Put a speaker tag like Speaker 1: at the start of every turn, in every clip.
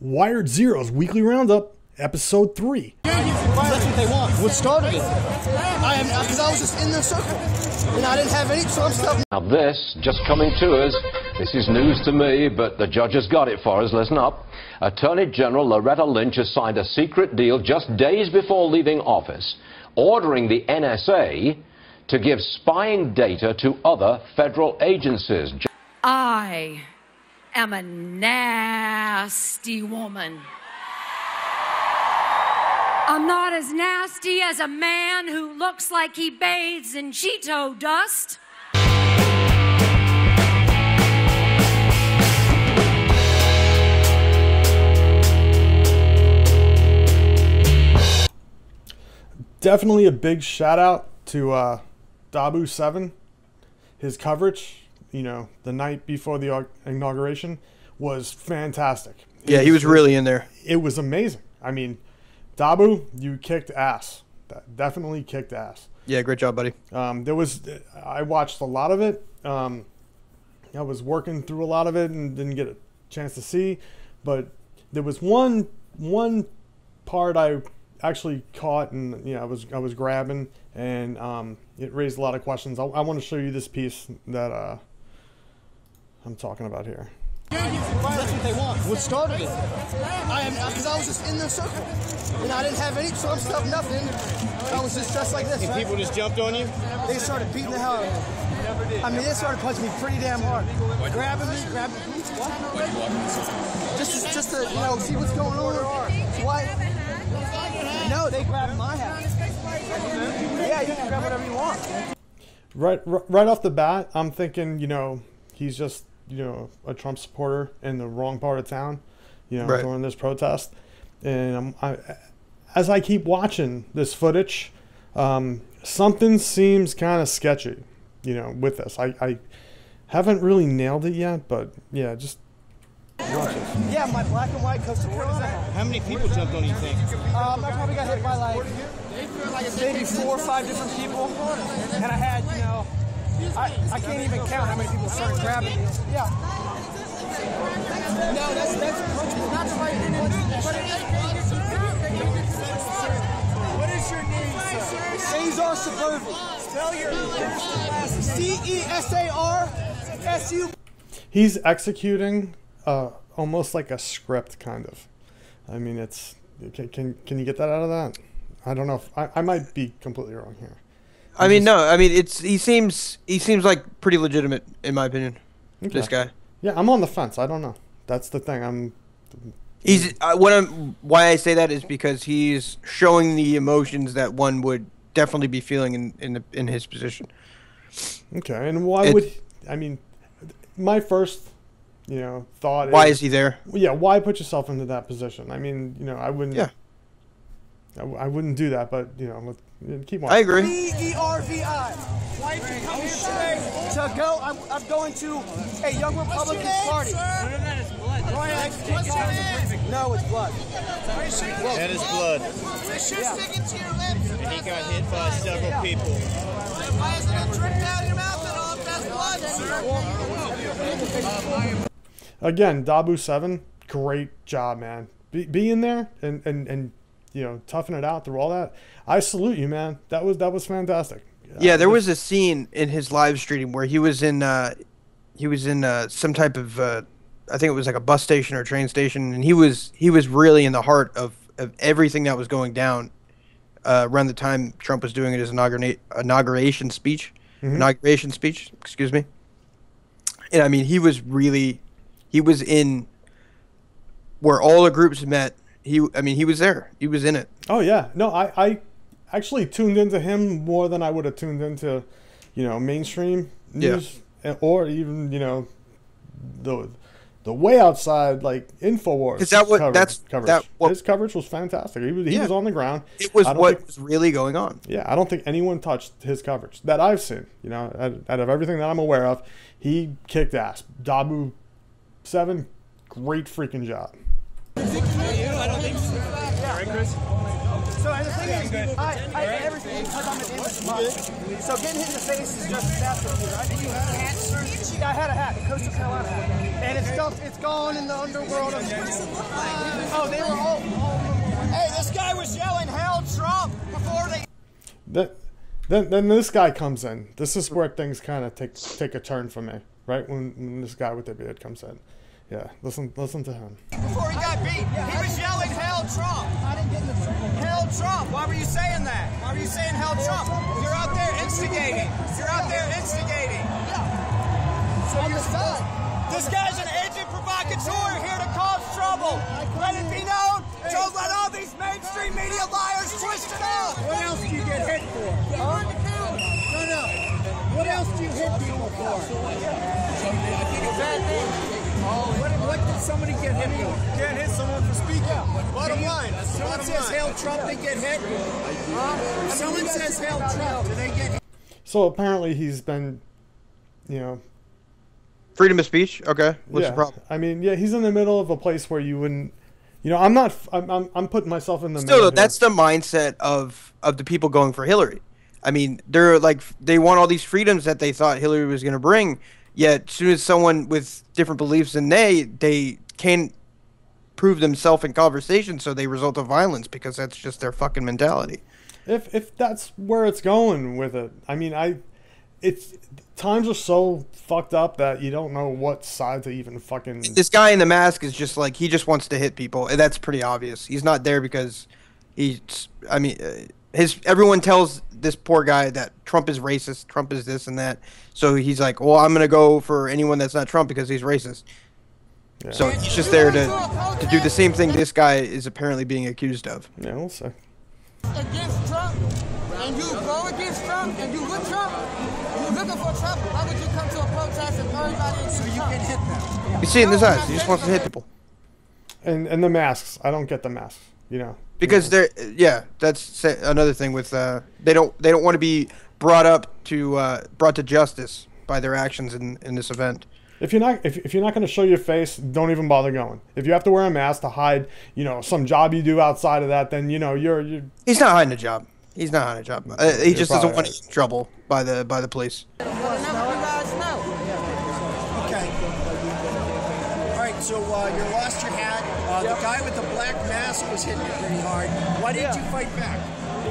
Speaker 1: Wired Zero's Weekly Roundup, Episode 3.
Speaker 2: That's what they want. What started it? Because I was just in their circle. And I didn't have any Trump stuff.
Speaker 3: Now this, just coming to us, this is news to me, but the judge has got it for us. Listen up. Attorney General Loretta Lynch has signed a secret deal just days before leaving office, ordering the NSA to give spying data to other federal agencies.
Speaker 4: I am a nasty woman. I'm not as nasty as a man who looks like he bathes in Cheeto dust.
Speaker 1: Definitely a big shout out to Dabu 7. His coverage, you know, the night before the inauguration was fantastic.
Speaker 5: Yeah, he was really in there.
Speaker 1: It was amazing. I mean, Dabu, you kicked ass. Definitely kicked ass.
Speaker 5: Yeah, great job, buddy.
Speaker 1: I watched a lot of it. I was working through a lot of it and didn't get a chance to see, but there was one part I actually caught, and I was grabbing, and it raised a lot of questions. I want to show you this piece that I'm talking about here.
Speaker 2: That's what they want. What started it? Because I was just in their circle. And I didn't have any Trump stuff, nothing. I was just dressed like this. And people just jumped on you? They started beating the hell out of me. I mean, they started punching me pretty damn hard. Grabbing me. What? Just to, see what's going on. Why? No, they grabbed my hat. Yeah, you can grab whatever you want.
Speaker 1: Right off the bat, I'm thinking, he's just, a Trump supporter in the wrong part of town,
Speaker 5: right,
Speaker 1: during this protest. And as I keep watching this footage, something seems kind of sketchy, with this. I haven't really nailed it yet, but yeah, just watch it.
Speaker 2: Yeah, my black and white Costa Rica. How many people jumped on you, think? I probably got hit by maybe 4 or 5 different people. And I had, I can't even count how many people started grabbing me. Yeah. No, that's not the right. What is your name, sir? Cesar Suburban. Spell your CESARSU.
Speaker 1: He's executing almost like a script, kind of. I mean, it's can you get that out of that? I don't know if I might be completely wrong here.
Speaker 5: He seems like pretty legitimate in my opinion. Okay. This guy.
Speaker 1: Yeah, I'm on the fence. I don't know. That's the thing.
Speaker 5: Why I say that is because he's showing the emotions that one would definitely be feeling in his position.
Speaker 1: Okay, and why would my first thought
Speaker 5: why is he there?
Speaker 1: Yeah, why put yourself into that position? I mean, I wouldn't. Yeah. I wouldn't do that, but keep watching.
Speaker 5: I agree.
Speaker 2: BERVI. Why did you come here today? To go, I'm going to a Young Republican Party. What's your name? No, it's blood.
Speaker 6: That is blood. And he got hit by several people.
Speaker 2: Why is it a drip down your mouth and all that's blood?
Speaker 1: Again, Dabu 7, great job, man. Be in there and toughen it out through all that. I salute you, man. That was fantastic.
Speaker 5: Yeah, there was a scene in his live stream where he was in some type of I think it was like a bus station or train station, and he was really in the heart of everything that was going down around the time Trump was doing his inauguration speech. Excuse me. And I mean, he was in where all the groups met. He was there. He was in it. Oh yeah. No, I actually tuned into him more than I would have tuned into, mainstream news, or even, the way outside, like InfoWars. Is that what
Speaker 1: coverage. His coverage was fantastic. He was on the ground.
Speaker 5: It was what was really going on.
Speaker 1: Yeah, I don't think anyone touched his coverage that I've seen. Out of everything that I'm aware of, he kicked ass. Dabu 7, great freaking job.
Speaker 6: I don't think so. Right, Chris?
Speaker 2: So the thing is, everything because I'm an English mother. So getting hit in the face is just disaster. Right? You had a hat, sir? Yeah, I had a hat, a Coastal Carolina hat, and it's gone in the underworld. What does it look like?
Speaker 1: Then this guy comes in. This is where things kind of take a turn for me, right? When this guy with the beard comes in. Yeah, listen to him.
Speaker 7: Before he got beat, he was yelling, "Hail Trump!" Hail Trump! Why were you saying that? Why were you saying "Hail Trump"? You're out there instigating. You're out there instigating. So you're stuck. This guy's an agent provocateur here to cause trouble. Let it be known. Don't let all these mainstream media liars twist it up.
Speaker 2: What else do you get hit for? No. What else do you hit people for? What did somebody get hit for?
Speaker 7: Can't hit someone for speaking. Bottom line.
Speaker 2: Someone says "Hail Trump," they get hit. Someone says "Hail Trump," do they get hit?
Speaker 1: So apparently he's been,
Speaker 5: Freedom of speech. Okay. What's the problem?
Speaker 1: I mean, yeah, he's in the middle of a place where you wouldn't. I'm putting myself in the
Speaker 5: Still,
Speaker 1: middle.
Speaker 5: that's the mindset of the people going for Hillary. I mean, they're like, they want all these freedoms that they thought Hillary was going to bring. Yet, as soon as someone with different beliefs than they can't prove themselves in conversation, so they result to violence because that's just their fucking mentality.
Speaker 1: If that's where it's going with it, I mean, it's times are so fucked up that you don't know what side to even fucking.
Speaker 5: This guy in the mask is just like, he just wants to hit people, and that's pretty obvious. He's not there because he's. I mean, everyone tells this poor guy that Trump is racist, Trump is this and that. So he's like, well, I'm gonna go for anyone that's not Trump because he's racist. Yeah. So he's just there to do the same thing this guy is apparently being accused of.
Speaker 1: Yeah, we'll see.
Speaker 2: Against Trump, and you go against Trump, and you with Trump, you're looking for Trump. Why would you come to a protest and everybody is so you can hit them?
Speaker 5: You see it in his eyes. He just wants to hit people.
Speaker 1: And the masks, I don't get the masks.
Speaker 5: Because they're that's another thing with they don't want to be brought to justice by their actions in this event.
Speaker 1: If you're not going to show your face, don't even bother going. If you have to wear a mask to hide, some job you do outside of that, then you're.
Speaker 5: He's not hiding a job. He's not hiding a job. He just doesn't want to get in trouble by the police.
Speaker 2: Okay. All right. So you lost your hat. The guy with the black mask was hitting you pretty hard. Why did you fight back?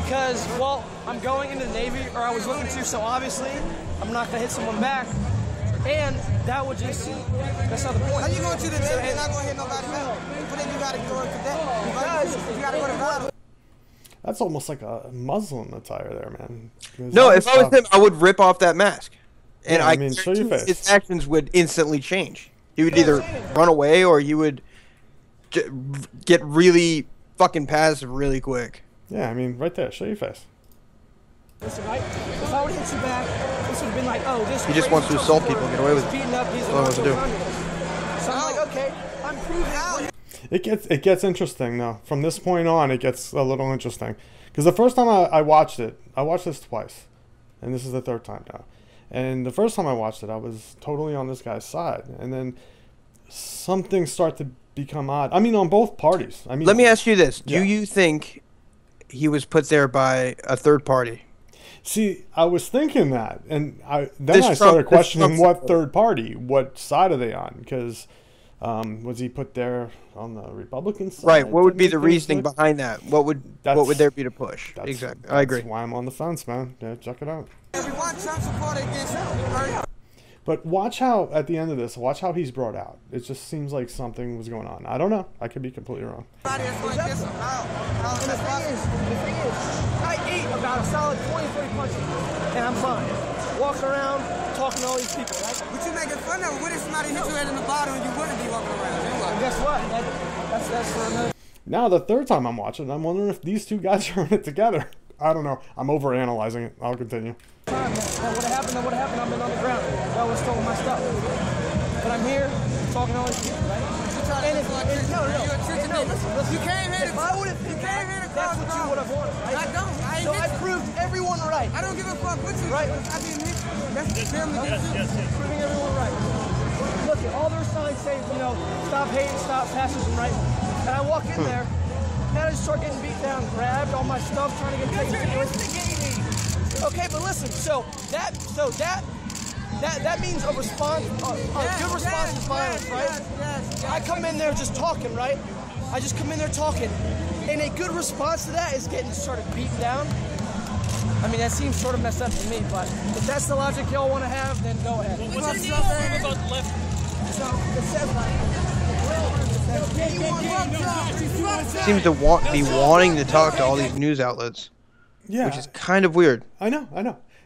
Speaker 8: Because, well, I'm going into the Navy, or I was looking to, so obviously I'm not going to hit someone back. And that would just, that's not the point.
Speaker 2: How you going to the Navy and not going to hit nobody back? But then you got to go to cadet. Because you got to go to battle.
Speaker 1: That's almost like a Muslim attire there, man.
Speaker 5: No, if I was him, I would rip off that mask. And
Speaker 1: yeah, I mean, show your face.
Speaker 5: His actions would instantly change. He would either run away or he would get really fucking passive really quick.
Speaker 1: Yeah, I mean, right there. Show your face.
Speaker 8: Listen, right? If I would hit you back, this would have been like, oh, this.
Speaker 5: He just wants to assault people, get away with it.
Speaker 8: Beating up, he's
Speaker 5: all he wants to do.
Speaker 8: So I'm like, okay, I'm proving out.
Speaker 1: It gets interesting though. From this point on, it gets a little interesting. Because the first time I watched it, I watched this twice, and this is the third time now. And the first time I watched it, I was totally on this guy's side, and then some things start to become odd. I mean, on both parties. I mean,
Speaker 5: let me ask you this: do you think he was put there by a third party?
Speaker 1: See, I was thinking that, and I started questioning what third party, what side are they on? Because was he put there on the Republican side?
Speaker 5: Right. What would be the reasoning behind that? What would there be to push? Exactly. I agree.
Speaker 1: That's why I'm on the fence, man. Yeah, check it out.
Speaker 2: Everyone Trump supported against him.
Speaker 1: But watch how, at the end of this, watch how he's brought out. It just seems like something was going on. I don't know. I could be completely wrong.
Speaker 8: The thing is, I ate about a solid 20, 30 punches, and I'm fine. Walking around, talking to all these people, right?
Speaker 2: But you making fun of it. What if somebody hit your head in the bottom and you wouldn't be walking around?
Speaker 8: And guess what? That's for another.
Speaker 1: Now, the third time I'm watching, I'm wondering if these two guys are in it together. I don't know. I'm overanalyzing it. I'll continue.
Speaker 8: That would have happened. I've been on the ground. Y'all was stolen my stuff. But I'm here talking to all these people, right?
Speaker 2: You came here to cause
Speaker 8: that's what you would have wanted, right?
Speaker 2: I don't.
Speaker 8: So I proved everyone right.
Speaker 2: I don't give a fuck what you
Speaker 8: right.
Speaker 2: I didn't hit you. That's the family.
Speaker 8: Yes. Proving everyone right. Look at all their signs say, stop hating, stop fascism, right? And I walk in there, and I just start getting beat down, grabbed, all my stuff, trying to get taken seriously. Okay, but listen, so that means a response, a good response is violence, right?
Speaker 2: Yes.
Speaker 8: I come in there just talking, right? I just come in there talking, and a good response to that is getting started beaten down. I mean, that seems sort of messed up to me, but if that's the logic y'all want to have, then go ahead.
Speaker 6: What's the deal about the left?
Speaker 8: So, it says
Speaker 5: Seems to be wanting to talk to all these news outlets.
Speaker 1: Yeah.
Speaker 5: Which is kind of weird.
Speaker 1: I know.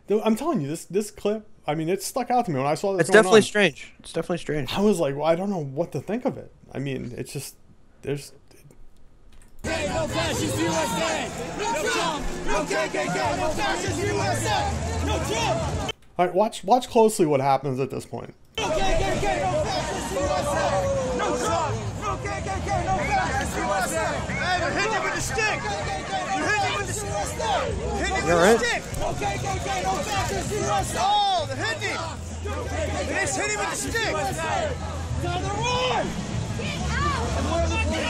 Speaker 1: I'm telling you, this clip, I mean, it stuck out to me when I saw this.
Speaker 5: It's definitely strange. It's definitely strange.
Speaker 1: I was like, well, I don't know what to think of it. I mean, it's just, there's...
Speaker 7: Hey, no fascist USA! No Trump! No KKK! No fascist USA! No Trump!
Speaker 1: All right, watch closely what happens at this point.
Speaker 7: No KKK! No fascist USA! No Trump! No KKK! No fascist USA! Hey, they're hitting him with the stick! You're hitting him with the stick! You're hitting him with the stick! No KKK! No fascist USA! Oh, they're hitting him! They just hit him with the stick! Time to run!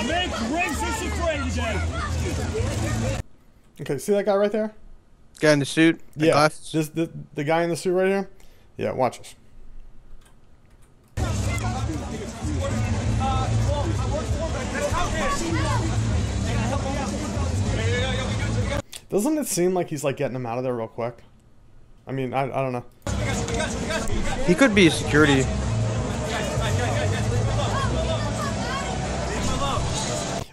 Speaker 7: Make racist afraid again.
Speaker 1: Okay, see that guy right there?
Speaker 5: Guy in the suit? The
Speaker 1: Yeah,
Speaker 5: glasses?
Speaker 1: the guy in the suit right here? Yeah, watch this. Doesn't it seem like he's like getting him out of there real quick? I mean, I don't know.
Speaker 5: He could be security.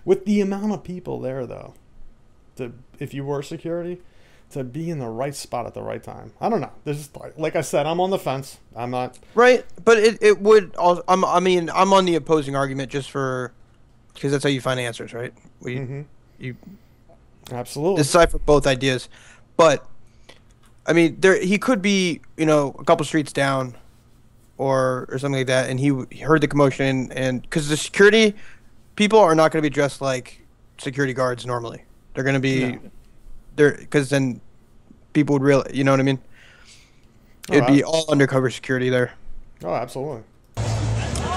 Speaker 1: With the amount of people there, though, if you were security, to be in the right spot at the right time. I don't know. There's like I said, I'm on the fence. I'm not
Speaker 5: Right, but it would. Also, I'm on the opposing argument just for because that's how you find answers, right? You
Speaker 1: absolutely
Speaker 5: decipher both ideas, but I mean, he could be a couple streets down, or something like that, and he heard the commotion and because the security. People are not going to be dressed like security guards normally. They're going to be, because then people would you know what I mean? It'd be all undercover security there.
Speaker 1: Oh, absolutely.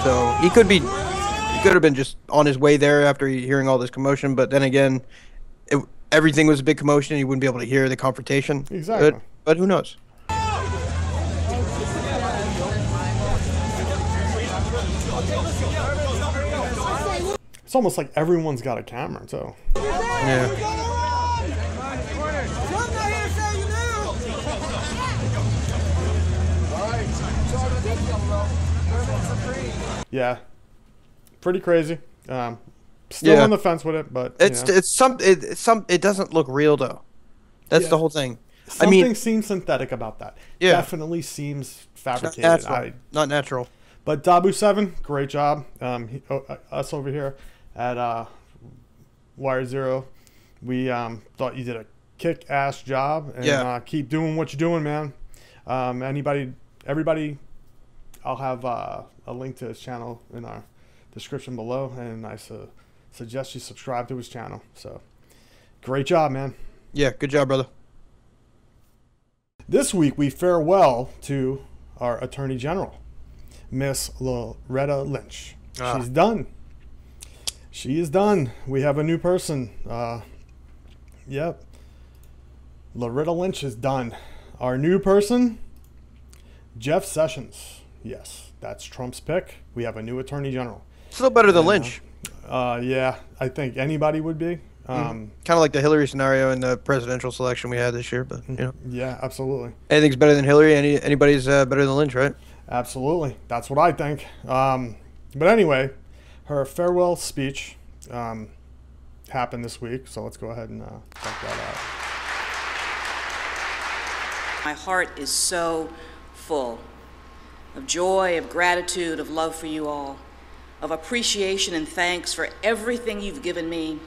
Speaker 5: So he could have been just on his way there after hearing all this commotion. But then again, everything was a big commotion. He wouldn't be able to hear the confrontation.
Speaker 1: Exactly.
Speaker 5: But who knows?
Speaker 1: It's almost like everyone's got a camera, too.
Speaker 5: Yeah.
Speaker 1: Yeah. Pretty crazy. Still on the fence with it, but
Speaker 5: it doesn't look real though. That's the whole thing.
Speaker 1: Something seems synthetic about that.
Speaker 5: Yeah.
Speaker 1: Definitely seems fabricated.
Speaker 5: Not natural.
Speaker 1: But Dabu 7, great job. Us over here at wiredzero, we thought you did a kick-ass job, and keep doing what you're doing, man. Everybody, I'll have a link to his channel in our description below, and I suggest you subscribe to his channel. So, great job, man.
Speaker 5: Yeah, good job, brother.
Speaker 1: This week, we farewell to our Attorney General, Miss Loretta Lynch. She's done. She is done. We have a new person. Yep. Loretta Lynch is done. Our new person, Jeff Sessions. Yes, that's Trump's pick. We have a new Attorney General.
Speaker 5: Still better than Lynch.
Speaker 1: Yeah, I think anybody would be.
Speaker 5: Kind of like the Hillary scenario in the presidential selection we had this year, but
Speaker 1: yeah, absolutely.
Speaker 5: Anything's better than Hillary. Anybody's better than Lynch, right?
Speaker 1: Absolutely. That's what I think. But anyway, her farewell speech happened this week, so let's go ahead and check that out.
Speaker 9: My heart is so full of joy, of gratitude, of love for you all, of appreciation and thanks for everything you've given me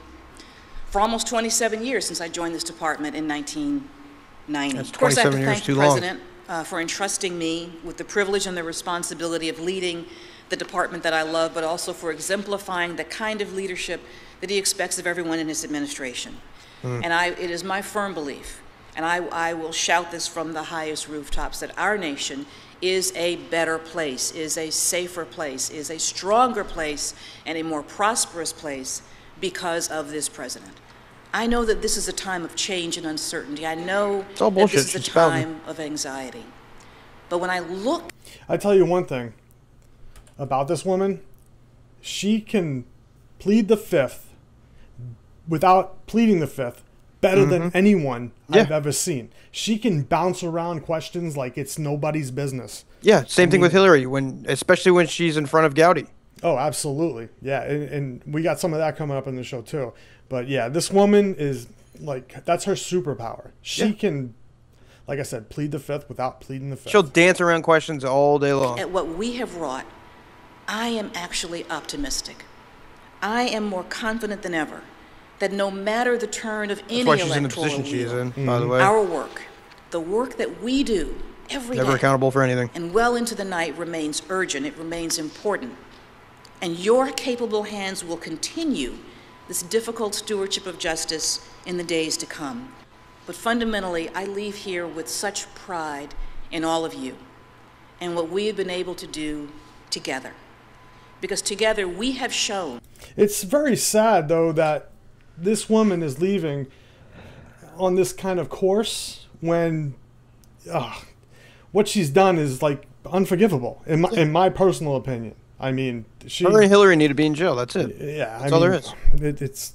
Speaker 9: for almost 27 years since I joined this department in 1990.
Speaker 5: That's 27
Speaker 9: of course, I have to
Speaker 5: years
Speaker 9: thank
Speaker 5: too
Speaker 9: the
Speaker 5: long.
Speaker 9: President for entrusting me with the privilege and the responsibility of leading the department that I love, but also for exemplifying the kind of leadership that he expects of everyone in his administration. And it is my firm belief, and I will shout this from the highest rooftops, that our nation is a better place, is a safer place, is a stronger place, and a more prosperous place because of this president. I know that this is a time of change and uncertainty. I know that this is a time of anxiety. But when I look...
Speaker 1: I tell you one thing about this woman. She can plead the fifth without pleading the fifth better than anyone I've ever seen. She can bounce around questions like it's nobody's business.
Speaker 5: Yeah, same thing with Hillary, especially when she's in front of Gowdy.
Speaker 1: Oh, absolutely. Yeah, and we got some of that coming up in the show too. But yeah, this woman is like, that's her superpower. She can, like I said, plead the fifth without pleading the fifth.
Speaker 5: She'll dance around questions all day long.
Speaker 9: At what we have wrought, I am actually optimistic. I am more confident than ever that no matter the turn of any
Speaker 5: That's why she's in the
Speaker 9: electoral
Speaker 5: position she's
Speaker 9: wheel,
Speaker 5: in, by the way.
Speaker 9: our work, the work that we do every
Speaker 5: Never
Speaker 9: day
Speaker 5: accountable for anything.
Speaker 9: and well into the night remains urgent. It remains important. And your capable hands will continue this difficult stewardship of justice in the days to come. But fundamentally, I leave here with such pride in all of you and what we have been able to do together. Because together we have shown.
Speaker 1: It's very sad, though, that this woman is leaving on this kind of course when what she's done is like unforgivable, in my personal opinion. I mean,
Speaker 5: her and Hillary need to be in jail. That's it.
Speaker 1: Yeah,
Speaker 5: that's all there is.
Speaker 1: It's.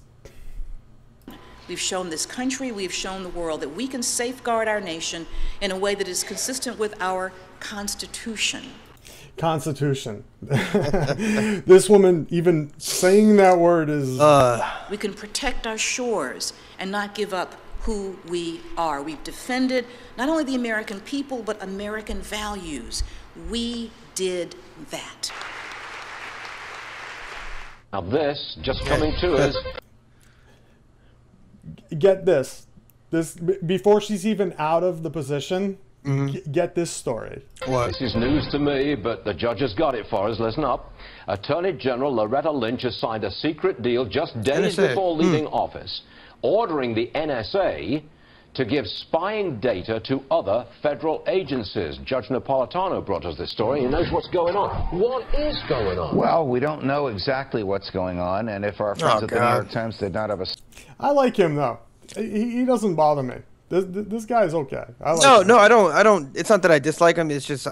Speaker 9: We've shown this country, we've shown the world that we can safeguard our nation in a way that is consistent with our Constitution.
Speaker 1: Constitution. This woman even saying that word is.
Speaker 9: We can protect our shores and not give up who we are. We've defended not only the American people, but American values. We did that.
Speaker 3: Now this, just coming to us.
Speaker 1: Get this. Before she's even out of the position, get this story.
Speaker 3: What? This is news to me, but the judge has got it for us. Listen up. Attorney General Loretta Lynch has signed a secret deal just days before leaving office, ordering the NSA to give spying data to other federal agencies. Judge Napolitano brought us this story. He knows what's going on. What is going on?
Speaker 10: Well, we don't know exactly what's going on, and if our friends at the New York Times did not have a...
Speaker 1: I like him, though. He doesn't bother me. This guy's okay. I like him.
Speaker 5: No, I don't. It's not that I dislike him. It's just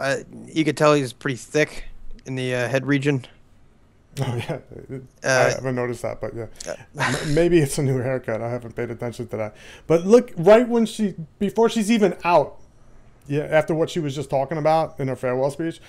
Speaker 5: you could tell he's pretty thick in the head region.
Speaker 1: Oh yeah, I haven't noticed that, but yeah, maybe it's a new haircut. I haven't paid attention to that. But look, right when before she's even out, after what she was just talking about in her farewell speech,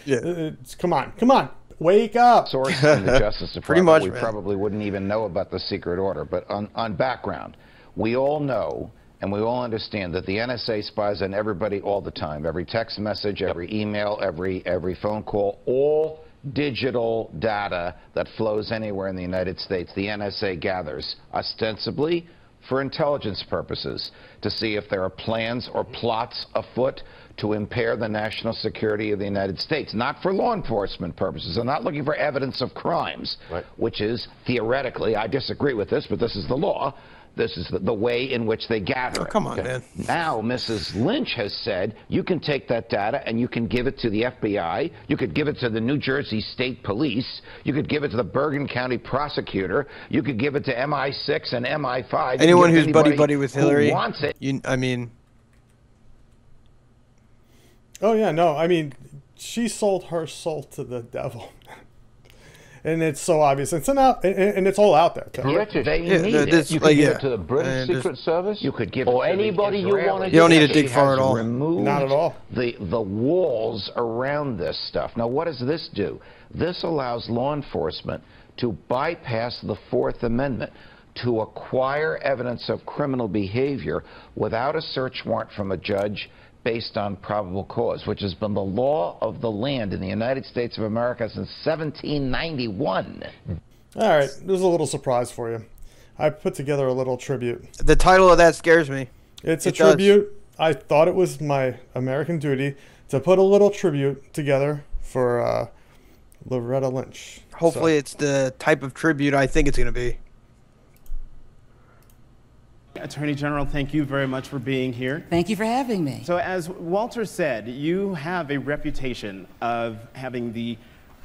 Speaker 1: come on, wake up.
Speaker 10: Source in the Justice Department,
Speaker 5: pretty much,
Speaker 10: we probably wouldn't even know about the secret order. But on background, we all know and we all understand that the NSA spies on everybody all the time. Every text message, every email, every phone call, all digital data that flows anywhere in the United States, the NSA gathers, ostensibly for intelligence purposes, to see if there are plans or plots afoot to impair the national security of the United States, not for law enforcement purposes. I'm not looking for evidence of crimes, which is theoretically, I disagree with this, but this is the law. This is the way in which they gather it.
Speaker 5: Come on, man.
Speaker 10: Now, Mrs. Lynch has said you can take that data and you can give it to the FBI. You could give it to the New Jersey State Police. You could give it to the Bergen County prosecutor. You could give it to MI6 and MI5.
Speaker 5: Anyone who's buddy with Hillary
Speaker 10: wants it.
Speaker 5: I mean.
Speaker 1: Oh yeah, no. I mean, she sold her soul to the devil. And it's so obvious. And it's all out there.
Speaker 3: Richard, you could give it to the British Secret Service.
Speaker 10: You could give
Speaker 3: it
Speaker 10: to
Speaker 3: anybody you want to.
Speaker 5: You don't need to dig far at all.
Speaker 1: Not at all.
Speaker 10: The walls around this stuff. Now, what does this do? This allows law enforcement to bypass the Fourth Amendment, to acquire evidence of criminal behavior without a search warrant from a judge based on probable cause, which has been the law of the land in the United States of America since 1791.
Speaker 1: All right, there's a little surprise for you. I put together a little tribute.
Speaker 5: The title of that scares me.
Speaker 1: It's a tribute. I thought it was my American duty to put a little tribute together for Loretta Lynch.
Speaker 5: Hopefully it's the type of tribute I think it's going to be.
Speaker 11: Attorney General, thank you very much for being here.
Speaker 12: Thank you for having me.
Speaker 11: So as Walter said, you have a reputation of having the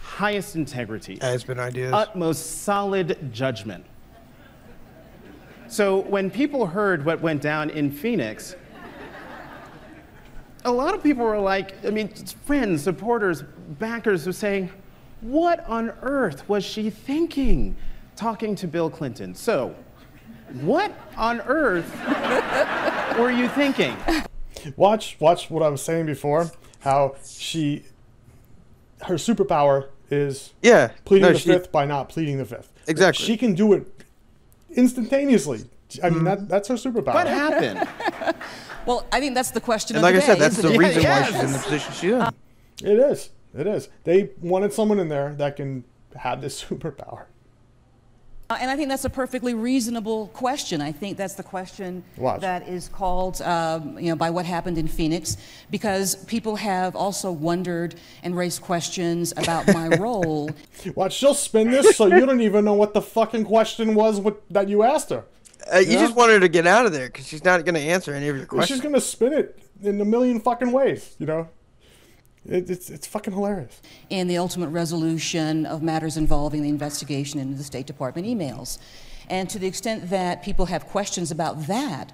Speaker 11: highest integrity, utmost solid judgment. So when people heard what went down in Phoenix, a lot of people were like, I mean, friends, supporters, backers were saying, what on earth was she thinking talking to Bill Clinton? So What on earth were you thinking?
Speaker 1: Watch what I was saying before. How her superpower is pleading the fifth by not pleading the fifth.
Speaker 5: Exactly.
Speaker 1: She can do it instantaneously. I mean, that's her superpower.
Speaker 11: What happened?
Speaker 12: Well, I think that's the question
Speaker 5: And
Speaker 12: of
Speaker 5: like
Speaker 12: the
Speaker 5: I said,
Speaker 12: day,
Speaker 5: that's the
Speaker 12: isn't it?
Speaker 5: reason why she's in the position she's in.
Speaker 1: It is. It is. They wanted someone in there that can have this superpower.
Speaker 12: And I think that's a perfectly reasonable question. I think that's the question that is called, by what happened in Phoenix, because people have also wondered and raised questions about my role.
Speaker 1: Watch, she'll spin this so you don't even know what the fucking question was that you asked her.
Speaker 5: You just want her to get out of there because she's not going to answer any of your questions.
Speaker 1: She's going to spin it in a million fucking ways, you know? It's fucking hilarious.
Speaker 12: In the ultimate resolution of matters involving the investigation into the State Department emails. And to the extent that people have questions about that.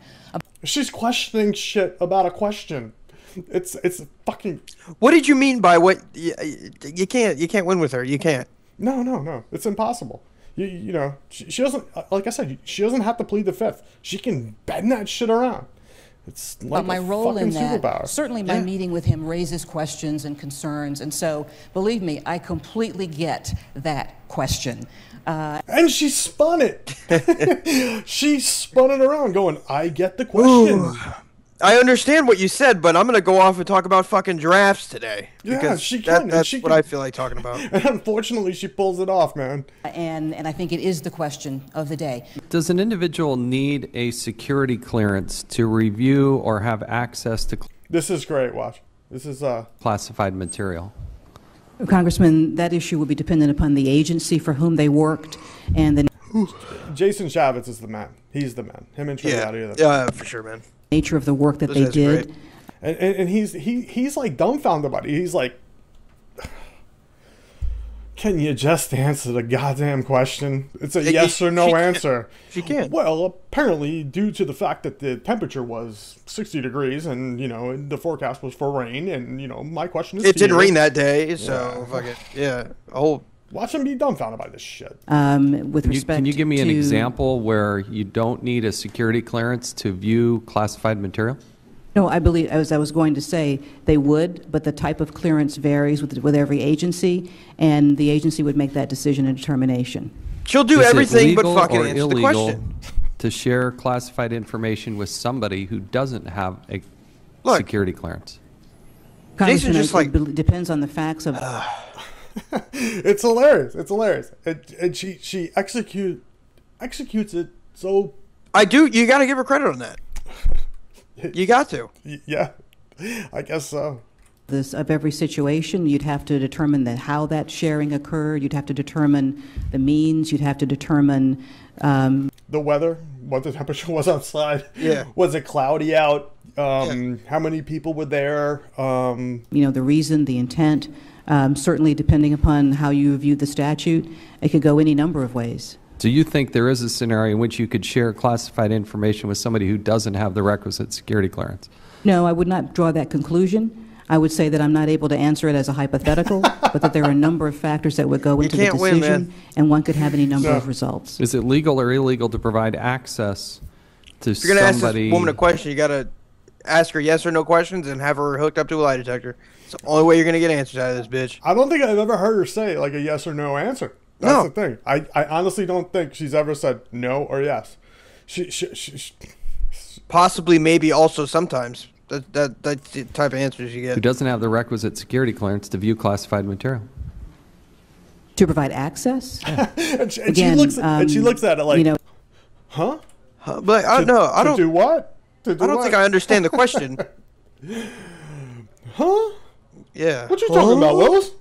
Speaker 1: She's questioning shit about a question. It's fucking...
Speaker 5: What did you mean by what... You can't win with her. You can't.
Speaker 1: No. It's impossible. You know, she doesn't... Like I said, she doesn't have to plead the fifth. She can bend that shit around. It's like
Speaker 12: my role in that,
Speaker 1: superpower.
Speaker 12: certainly my meeting with him raises questions and concerns, and so, believe me, I completely get that question.
Speaker 1: And she spun it. She spun it around going, I get the question.
Speaker 5: Ooh. I understand what you said, but I'm going to go off and talk about fucking giraffes today.
Speaker 1: Yeah, she can.
Speaker 5: That's what I feel like talking about.
Speaker 1: And unfortunately, she pulls it off, man.
Speaker 12: And I think it is the question of the day.
Speaker 13: Does an individual need a security clearance to review or have access to
Speaker 1: This is great, watch. This is
Speaker 13: classified material?
Speaker 12: Congressman, that issue will be dependent upon the agency for whom they worked and the...
Speaker 1: Jason Chavez is the man. He's the man. Him and Trey are the
Speaker 5: Yeah, for sure, man.
Speaker 12: Nature of the work that they did.
Speaker 1: And he's like dumbfounded about it. He's like, can you just answer the goddamn question? It's a yes or no answer.
Speaker 5: She can't.
Speaker 1: Well, apparently, due to the fact that the temperature was 60 degrees and, you know, the forecast was for rain, and, you know, my question is...
Speaker 5: It didn't rain that day, so fuck it. Yeah.
Speaker 1: Watch him be dumbfounded by this shit.
Speaker 12: With respect
Speaker 13: Can you give me an
Speaker 12: to-
Speaker 13: example where you don't need a security clearance to view classified material?
Speaker 12: No, I believe, as I was going to say, they would, but the type of clearance varies with every agency, and the agency would make that decision and determination.
Speaker 5: She'll do everything but fucking answer the
Speaker 13: illegal
Speaker 5: question.
Speaker 13: to share classified information with somebody who doesn't have a security clearance?
Speaker 12: Congressman,
Speaker 5: just
Speaker 12: it depends on the facts of...
Speaker 1: It's hilarious. It's hilarious. And she executes it so...
Speaker 5: I do. You got to give her credit on that. You got to.
Speaker 1: Yeah, I guess so.
Speaker 12: Of every situation, you'd have to determine how that sharing occurred. You'd have to determine the means. You'd have to determine...
Speaker 1: the weather, what the temperature was outside.
Speaker 5: Yeah.
Speaker 1: Was it cloudy out? How many people were there?
Speaker 12: You know, the reason, the intent... certainly, depending upon how you view the statute, it could go any number of ways.
Speaker 13: Do you think there is a scenario in which you could share classified information with somebody who doesn't have the requisite security clearance?
Speaker 12: No, I would not draw that conclusion. I would say that I'm not able to answer it as a hypothetical, but that there are a number of factors that would go into the decision, and one could have any number of results.
Speaker 13: Is it legal or illegal to provide access to
Speaker 5: If you're going to ask
Speaker 13: somebody...
Speaker 5: this woman a question, you got to ask her yes or no questions and have her hooked up to a lie detector. It's the only way you're going to get answers out of this bitch.
Speaker 1: I don't think I've ever heard her say like a yes or no answer. That's the thing. I honestly don't think she's ever said no or yes. She
Speaker 5: possibly, maybe, also sometimes. That's the type of answers you get.
Speaker 13: Who doesn't have the requisite security clearance to view classified material?
Speaker 12: To provide access?
Speaker 1: and she looks at it like,
Speaker 12: you know,
Speaker 1: huh?
Speaker 5: But I don't
Speaker 1: do what?
Speaker 5: I don't think I understand the question.
Speaker 1: Huh?
Speaker 5: Yeah.
Speaker 1: What you talking about, Willis?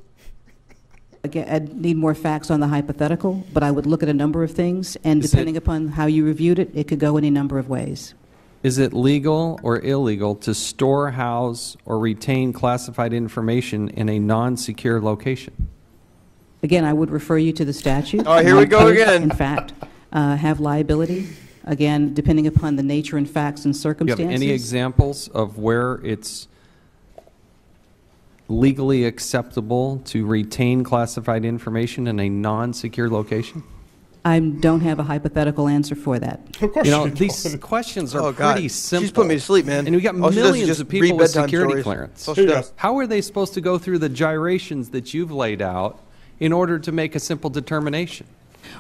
Speaker 12: Again, I'd need more facts on the hypothetical, but I would look at a number of things, and depending upon how you reviewed it, it could go any number of ways.
Speaker 13: Is it legal or illegal to store, house, or retain classified information in a non-secure location?
Speaker 12: Again, I would refer you to the statute.
Speaker 5: Oh, here we go again.
Speaker 12: In fact, have liability. Again, depending upon the nature and facts and
Speaker 13: Do you
Speaker 12: circumstances.
Speaker 13: have any examples of where it's legally acceptable to retain classified information in a non-secure location?
Speaker 12: I don't have a hypothetical answer for that.
Speaker 1: Of course,
Speaker 13: You know, these questions are
Speaker 5: God.
Speaker 13: pretty simple.
Speaker 5: She's putting me to sleep, man.
Speaker 13: And we got
Speaker 5: All she does is
Speaker 13: millions
Speaker 5: just
Speaker 13: of people
Speaker 5: read
Speaker 13: with
Speaker 5: bedtime
Speaker 13: security
Speaker 5: stories.
Speaker 13: clearance.
Speaker 5: That's all she does.
Speaker 13: How are they supposed to go through the gyrations that you've laid out in order to make a simple determination?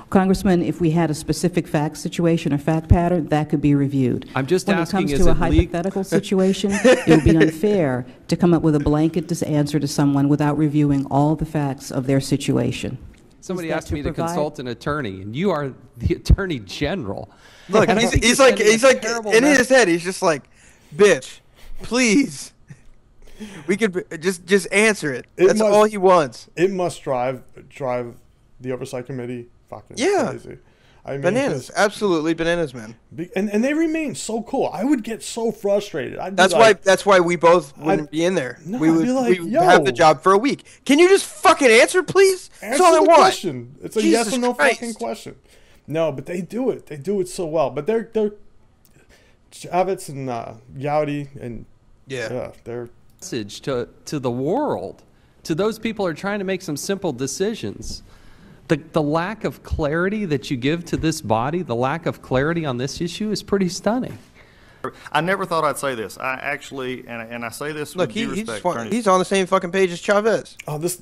Speaker 12: Congressman, if we had a specific fact situation or fact pattern, that could be reviewed.
Speaker 13: I'm just asking,
Speaker 12: when it
Speaker 13: is
Speaker 12: comes to a
Speaker 13: it legal?
Speaker 12: hypothetical situation, it would be unfair to come up with a blanket answer to someone without reviewing all the facts of their situation.
Speaker 13: Somebody
Speaker 12: Is that
Speaker 13: asked me to
Speaker 12: provide-
Speaker 13: consult an attorney, and you are the Attorney General.
Speaker 5: Look,
Speaker 13: And I think
Speaker 5: he's
Speaker 13: you're
Speaker 5: like,
Speaker 13: sending a terrible
Speaker 5: in his
Speaker 13: message.
Speaker 5: head, he's just like, bitch, please. We could just answer it. That's all he wants.
Speaker 1: It must drive the Oversight Committee fucking crazy. I mean,
Speaker 5: Bananas, absolutely bananas, man.
Speaker 1: And they remain so cool. I would get so frustrated. I'd be
Speaker 5: That's why we both wouldn't be in there.
Speaker 1: No,
Speaker 5: we
Speaker 1: I'd
Speaker 5: would,
Speaker 1: be like,
Speaker 5: we would
Speaker 1: yo.
Speaker 5: have the job for a week. Can you just fucking answer, please? That's all I
Speaker 1: the
Speaker 5: want.
Speaker 1: question. It's a
Speaker 5: Jesus
Speaker 1: yes or no
Speaker 5: Christ.
Speaker 1: fucking question. No, but they do it. They do it so well. But they're Javits and Gowdy and they're
Speaker 13: Message to the world, to those people who are trying to make some simple decisions. The lack of clarity that you give to this body, the lack of clarity on this issue is pretty stunning.
Speaker 14: I never thought I'd say this. I actually, and I say this with due respect, Attorney
Speaker 5: he's on the same fucking page as Chavez.
Speaker 1: Oh, this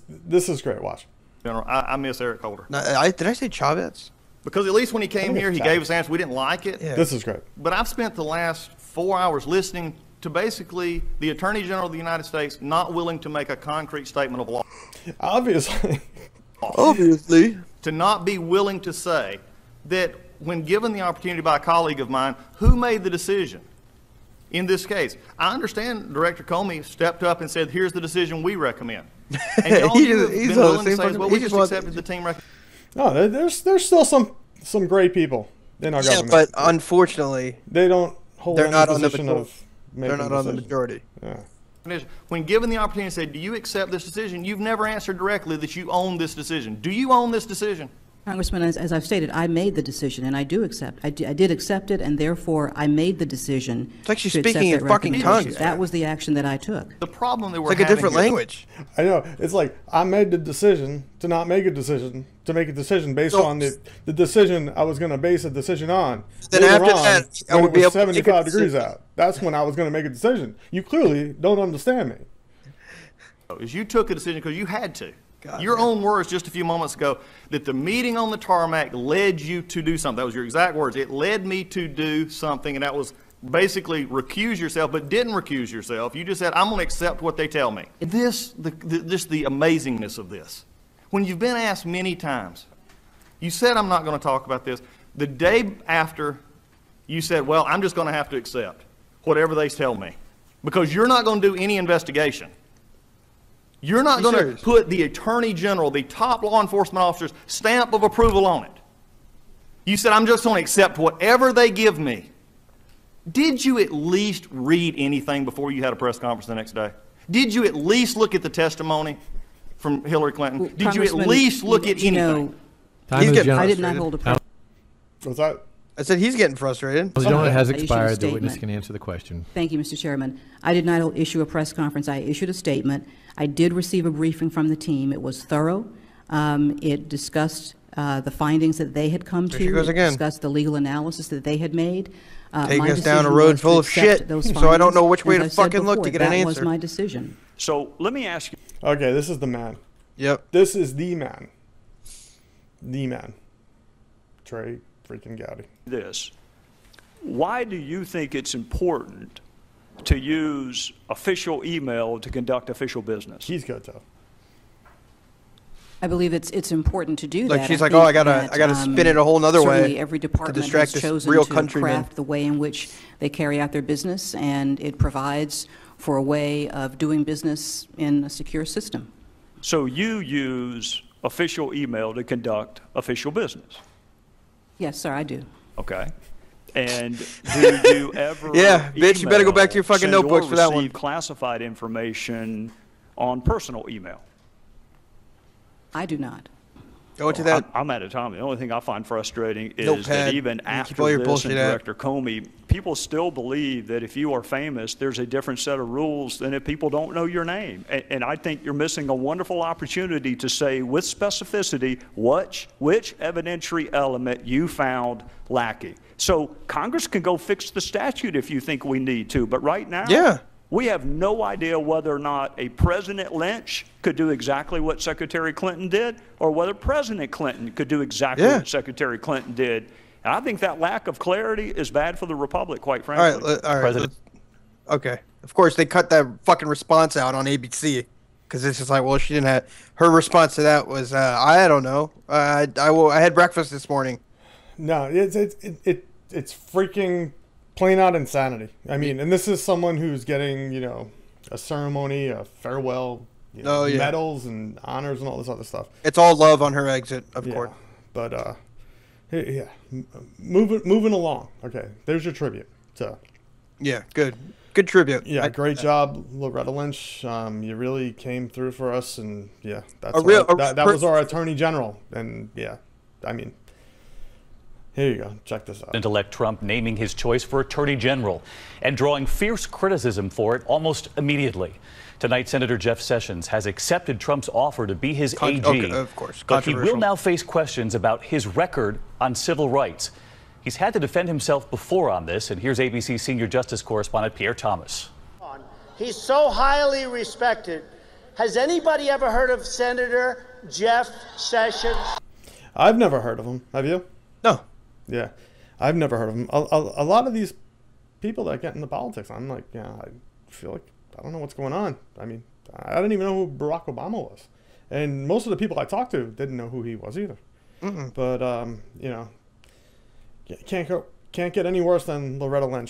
Speaker 1: is great. Watch.
Speaker 14: General, I miss Eric Holder.
Speaker 5: No, did I say Chavez?
Speaker 14: Because at least when he came here, he gave us answers. We didn't like it.
Speaker 1: Yeah. This is great.
Speaker 14: But I've spent the last 4 hours listening to basically the Attorney General of the United States not willing to make a concrete statement of law.
Speaker 1: Obviously.
Speaker 5: Obviously.
Speaker 14: To not be willing to say that when given the opportunity by a colleague of mine, who made the decision in this case? I understand Director Comey stepped up and said, here's the decision we recommend. And y'all you have been willing to say, well, we just accepted the team recommendation.
Speaker 1: No, there's still some great people in our government.
Speaker 5: But unfortunately,
Speaker 1: they don't hold
Speaker 5: they're
Speaker 1: any
Speaker 5: not on the
Speaker 1: position
Speaker 5: majority.
Speaker 1: of
Speaker 5: They're not on the majority.
Speaker 1: Yeah.
Speaker 14: When given the opportunity to say, do you accept this decision? You've never answered directly that you own this decision. Do you own this decision?
Speaker 12: Congressman, as I've stated, I made the decision, and I do accept. I did accept it, and therefore I made the decision.
Speaker 5: It's like she's
Speaker 12: to accept
Speaker 5: speaking in
Speaker 12: that
Speaker 5: fucking
Speaker 12: recommendation.
Speaker 5: tongues.
Speaker 12: That was the action that I took.
Speaker 14: The problem that
Speaker 5: It's
Speaker 14: we're
Speaker 5: like a
Speaker 14: having
Speaker 5: different
Speaker 14: here-
Speaker 5: language.
Speaker 1: I know. It's like I made the decision to not make a decision, to make a decision based on the decision I was going to base a decision on.
Speaker 5: Then
Speaker 1: Later
Speaker 5: after
Speaker 1: on,
Speaker 5: that, I
Speaker 1: when
Speaker 5: would
Speaker 1: it
Speaker 5: be
Speaker 1: was
Speaker 5: able to make a
Speaker 1: 75 degrees
Speaker 5: decision.
Speaker 1: out. That's when I was going to make a decision. You clearly don't understand me.
Speaker 14: Is you took a decision because you had to.
Speaker 5: God,
Speaker 14: your own words just a few moments ago that the meeting on the tarmac led you to do something. That was your exact words. It led me to do something, and that was basically recuse yourself, but didn't recuse yourself. You just said, I'm going to accept what they tell me. Just the amazingness of this. When you've been asked many times, you said, I'm not going to talk about this. The day after, you said, well, I'm just going to have to accept whatever they tell me because you're not going to do any investigation. You're not going to put the Attorney General, the top law enforcement officer's stamp of approval on it. You said, I'm just going to accept whatever they give me. Did you at least read anything before you had a press conference the next day? Did you at least look at the testimony from Hillary Clinton?
Speaker 12: Well,
Speaker 14: Did you at least look at anything?
Speaker 12: I did not hold a press.
Speaker 1: What's that?
Speaker 5: I said he's getting frustrated.
Speaker 15: The gentleman has
Speaker 12: I issued a
Speaker 15: expired. The witness
Speaker 12: statement.
Speaker 15: can answer the question.
Speaker 12: Thank you, Mr. Chairman. I did not issue a press conference. I issued a statement. I did receive a briefing from the team. It was thorough. It discussed the findings that they had come
Speaker 5: There
Speaker 12: to.
Speaker 5: she goes again.
Speaker 12: It discussed the legal analysis that they had made.
Speaker 5: Taking
Speaker 12: My
Speaker 5: us down a
Speaker 12: decision
Speaker 5: road
Speaker 12: was
Speaker 5: full of
Speaker 12: accept
Speaker 5: shit,
Speaker 12: those
Speaker 5: so I don't
Speaker 12: findings.
Speaker 5: know which way
Speaker 12: As
Speaker 5: to
Speaker 12: I've said
Speaker 5: fucking look to
Speaker 12: before,
Speaker 5: get an
Speaker 12: that
Speaker 5: answer.
Speaker 12: was my decision.
Speaker 6: So let me ask you.
Speaker 1: Okay, this is the man.
Speaker 5: Yep.
Speaker 1: This is the man. The man. Trey freaking Gowdy.
Speaker 6: This. Why do you think it's important to use official email to conduct official business?
Speaker 1: He's good, though.
Speaker 12: I believe it's important to do
Speaker 5: Like
Speaker 12: that.
Speaker 5: she's like, oh, I gotta spin it a whole nother way
Speaker 12: certainly every
Speaker 5: to
Speaker 12: department
Speaker 5: distract
Speaker 12: has
Speaker 5: this
Speaker 12: chosen
Speaker 5: real
Speaker 12: to
Speaker 5: countryman.
Speaker 12: craft the way in which they carry out their business, and it provides for a way of doing business in a secure system.
Speaker 6: So you use official email to conduct official business?
Speaker 12: Yes, sir, I do.
Speaker 6: Okay. And do you ever
Speaker 5: Yeah, bitch, you better go back to your fucking
Speaker 6: send or
Speaker 5: notebooks for that one.
Speaker 6: receive classified information on personal email?
Speaker 12: I do not.
Speaker 5: Go to that.
Speaker 6: I'm out of time. The only thing I find frustrating is
Speaker 5: Notepad.
Speaker 6: that even
Speaker 5: Keep
Speaker 6: after
Speaker 5: all your
Speaker 6: this
Speaker 5: bullshit
Speaker 6: and
Speaker 5: out.
Speaker 6: Director Comey, people still believe that if you are famous, there's a different set of rules than if people don't know your name. And I think you're missing a wonderful opportunity to say with specificity which evidentiary element you found lacking. So Congress can go fix the statute if you think we need to, but right now,
Speaker 5: Yeah.
Speaker 6: we have no idea whether or not a President Lynch could do exactly what Secretary Clinton did, or whether President Clinton could do exactly what Secretary Clinton did. And I think that lack of clarity is bad for the Republic, quite frankly.
Speaker 5: All right. Okay. Of course, they cut that fucking response out on ABC because it's just like, well, she didn't have her response to that was, I don't know. I had breakfast this morning.
Speaker 1: No, it's freaking plain out insanity. I mean, and this is someone who's getting, you know, a ceremony, a farewell, you know, medals and honors and all this other stuff.
Speaker 5: It's all love on her exit, of course.
Speaker 1: But yeah, moving along. Okay, there's your tribute. So
Speaker 5: yeah, good tribute.
Speaker 1: Yeah, great job, Loretta Lynch. You really came through for us, and yeah, that's that was our Attorney General, and yeah, I mean. Here you go. Check this out.
Speaker 15: President-elect Trump naming his choice for Attorney General and drawing fierce criticism for it almost immediately. Tonight, Senator Jeff Sessions has accepted Trump's offer to be his AG.
Speaker 5: Okay, of course.
Speaker 15: But he will now face questions about his record on civil rights. He's had to defend himself before on this, and here's ABC senior justice correspondent Pierre Thomas.
Speaker 16: He's so highly respected. Has anybody ever heard of Senator Jeff Sessions?
Speaker 1: I've never heard of him. Have you?
Speaker 5: No.
Speaker 1: Yeah, I've never heard of him. A lot of these people that get into politics, I'm like, yeah, I feel like I don't know what's going on. I mean, I didn't even know who Barack Obama was, and most of the people I talked to didn't know who he was either. But you know, can't get any worse than Loretta Lynch.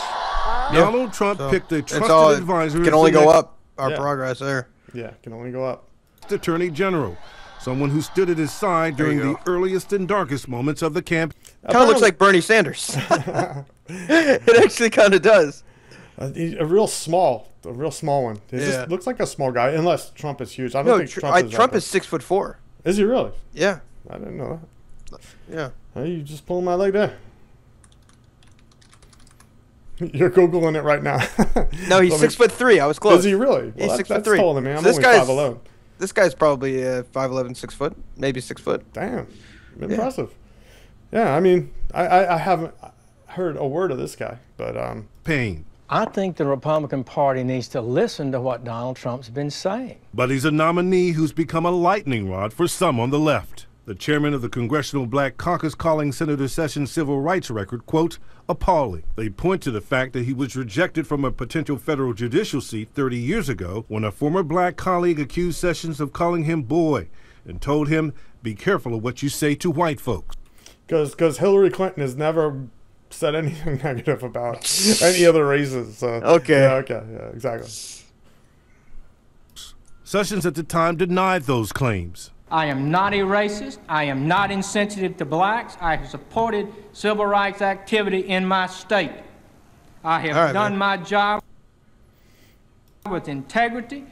Speaker 17: Donald Trump picked a trusted advisor.
Speaker 5: Can only go up. Our progress there.
Speaker 1: Yeah, can only go up.
Speaker 17: Attorney General, someone who stood at his side during the earliest and darkest moments of the campaign.
Speaker 5: Kind of looks like Bernie Sanders. It actually kind of does.
Speaker 1: A real small one. It just looks like a small guy, unless Trump is huge. I don't think
Speaker 5: Trump is 6'4".
Speaker 1: Is he really?
Speaker 5: Yeah.
Speaker 1: I didn't know that.
Speaker 5: Yeah.
Speaker 1: Hey, you just pulling my leg there. You're Googling it right now.
Speaker 5: No, he's 6'3". I was close.
Speaker 1: Is he really? Well,
Speaker 5: he's 6'3".
Speaker 1: That's taller than me. I'm only 5'11".
Speaker 5: This guy's probably 5'11", 6 foot, maybe 6 foot.
Speaker 1: Damn, impressive. Yeah, I mean, I haven't heard a word of this guy, but
Speaker 17: Payne.
Speaker 18: I think the Republican Party needs to listen to what Donald Trump's been saying.
Speaker 17: But he's a nominee who's become a lightning rod for some on the left. The chairman of the Congressional Black Caucus calling Senator Sessions' civil rights record, quote, appalling. They point to the fact that he was rejected from a potential federal judicial seat 30 years ago when a former black colleague accused Sessions of calling him boy and told him, be careful of what you say to white folks.
Speaker 1: Because Hillary Clinton has never said anything negative about any other races. So, yeah, exactly.
Speaker 17: Sessions at the time denied those claims.
Speaker 18: I am not a racist. I am not insensitive to blacks. I have supported civil rights activity in my state. I have done my job with integrity,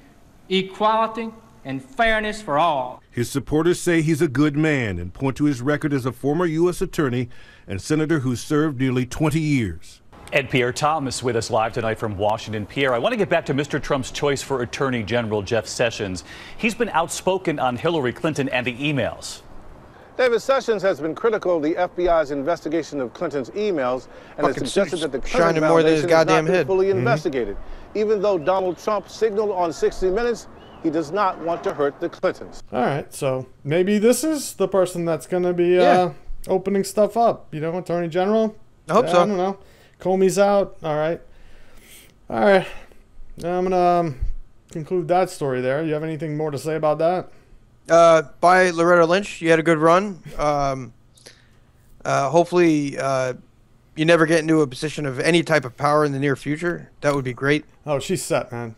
Speaker 18: equality, and fairness for all.
Speaker 17: His supporters say he's a good man and point to his record as a former U.S. attorney and senator who served nearly 20 years.
Speaker 15: And Pierre Thomas with us live tonight from Washington. Pierre, I want to get back to Mr. Trump's choice for Attorney General Jeff Sessions. He's been outspoken on Hillary Clinton and the emails.
Speaker 19: David, Sessions has been critical of the FBI's investigation of Clinton's emails and has suggested that the Clinton foundation has not been fully investigated. Even though Donald Trump signaled on 60 Minutes he does not want to hurt the Clintons.
Speaker 1: All right, so maybe this is the person that's going to be opening stuff up. You know, Attorney General?
Speaker 5: I hope so.
Speaker 1: I don't know. Comey's out. All right. I'm going to conclude that story there. You have anything more to say about that?
Speaker 5: By Loretta Lynch. You had a good run. Hopefully you never get into a position of any type of power in the near future. That would be great.
Speaker 1: Oh, she's set, man.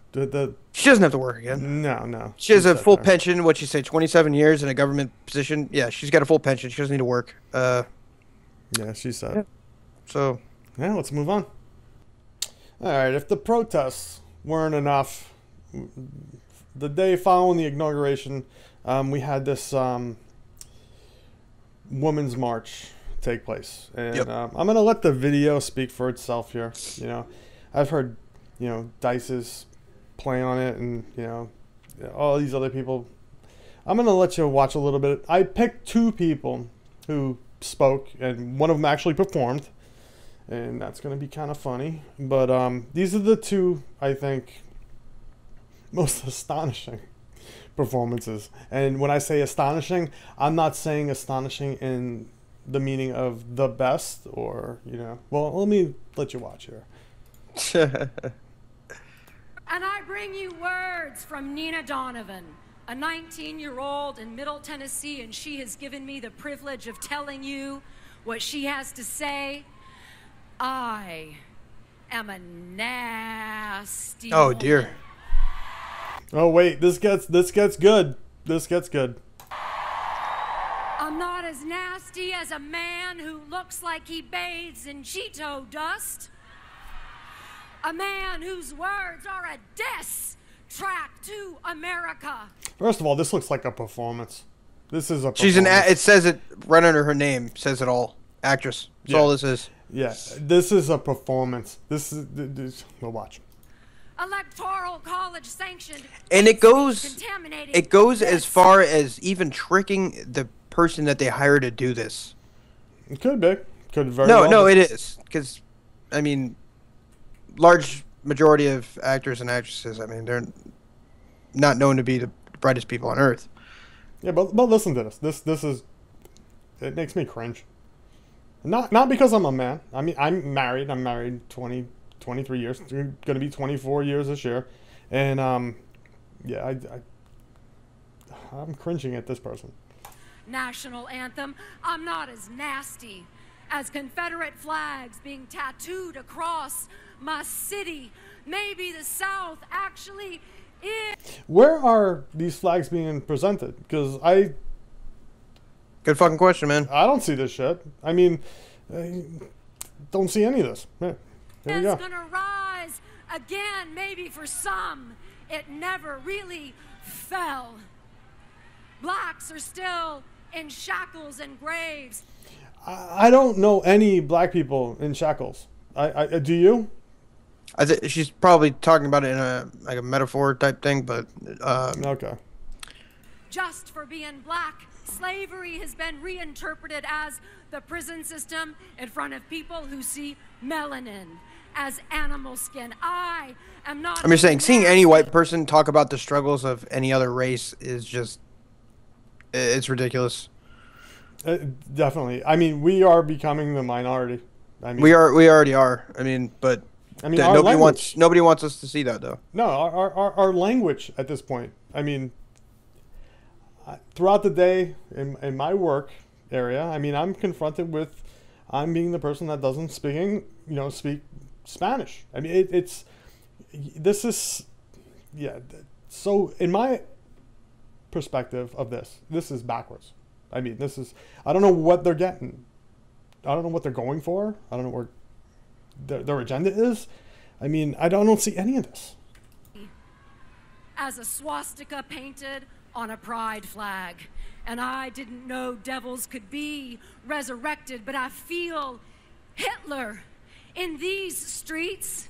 Speaker 5: She doesn't have to work again.
Speaker 1: No.
Speaker 5: She has a full pension. What'd she say, 27 years in a government position? Yeah, she's got a full pension. She doesn't need to work.
Speaker 1: Yeah, she's set.
Speaker 5: Yeah. So...
Speaker 1: yeah, let's move on. All right, if the protests weren't enough, the day following the inauguration, we had this women's march take place. And I'm going to let the video speak for itself here. You know, I've heard, you know, Dice's play on it and, you know, all these other people. I'm going to let you watch a little bit. I picked 2 people who spoke, and one of them actually performed. And that's going to be kind of funny. But these are the 2, I think, most astonishing performances. And when I say astonishing, I'm not saying astonishing in the meaning of the best or, you know. Well, let me let you watch here.
Speaker 4: And I bring you words from Nina Donovan, a 19-year-old in Middle Tennessee, and she has given me the privilege of telling you what she has to say. I am a nasty
Speaker 5: Oh dear.
Speaker 1: Oh wait, this gets good. This gets good.
Speaker 4: I'm not as nasty as a man who looks like he bathes in Cheeto dust. A man whose words are a diss track to America.
Speaker 1: First of all, this looks like a performance. This is a performance.
Speaker 5: She's it says it right under her name, says it all. Actress. That's all this is.
Speaker 1: Yeah, this is a performance. We'll watch.
Speaker 4: Electoral college sanctioned.
Speaker 5: And it goes as far as even tricking the person that they hire to do this.
Speaker 1: It could be. Could very well
Speaker 5: No,
Speaker 1: be.
Speaker 5: it is. Because, I mean, large majority of actors and actresses, I mean, they're not known to be the brightest people on earth.
Speaker 1: Yeah, but listen to this. This is, it makes me cringe. Not because I'm a man. I mean, I'm married. I'm married 23 years. Going to be 24 years this year. And, yeah, I'm cringing at this person.
Speaker 4: National anthem. I'm not as nasty as Confederate flags being tattooed across my city. Maybe the South actually is.
Speaker 1: Where are these flags being presented? Because
Speaker 5: Good fucking question, man.
Speaker 1: I don't see this shit. I mean, don't see any of this. Yeah, there we go.
Speaker 4: It's gonna rise again. Maybe for some, it never really fell. Blacks are still in shackles and graves.
Speaker 1: I don't know any black people in shackles. Do you?
Speaker 5: I think she's probably talking about it in a metaphor type thing, but
Speaker 1: okay.
Speaker 4: Just for being black, slavery has been reinterpreted as the prison system in front of people who see melanin as animal skin. I am not.
Speaker 5: I'm just saying, seeing any white person talk about the struggles of any other race is just, it's ridiculous.
Speaker 1: Definitely. I mean, we are becoming the minority. I mean,
Speaker 5: we already are. I mean, but
Speaker 1: I mean,
Speaker 5: nobody wants us to see that though.
Speaker 1: No, our language at this point. I mean, throughout the day in my work area, I mean, I'm confronted with, I'm being the person that doesn't speak Spanish. I mean, this is, yeah. So in my perspective of this is backwards. I mean, I don't know what they're getting. I don't know what they're going for. I don't know where their agenda is. I mean, I don't see any of this.
Speaker 4: As a swastika painted on a pride flag. And I didn't know devils could be resurrected, but I feel Hitler in these streets.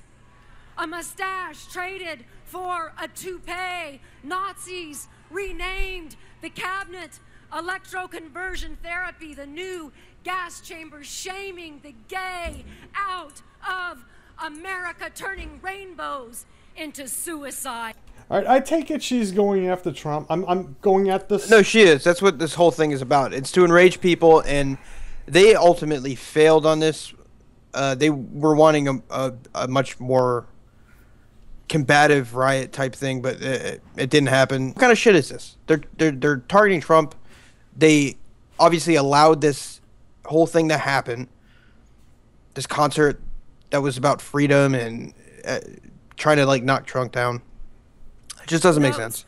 Speaker 4: A mustache traded for a toupee. Nazis renamed the cabinet. Electroconversion therapy, the new gas chamber, shaming the gay out of America, turning rainbows into suicide.
Speaker 1: All right, I take it she's going after Trump. I'm going at this.
Speaker 5: No, she is. That's what this whole thing is about. It's to enrage people, and they ultimately failed on this. They were wanting a much more combative riot type thing, but it didn't happen. What kind of shit is this? They're targeting Trump. They obviously allowed this whole thing to happen. This concert that was about freedom and trying to knock Trump down. It just doesn't make sense.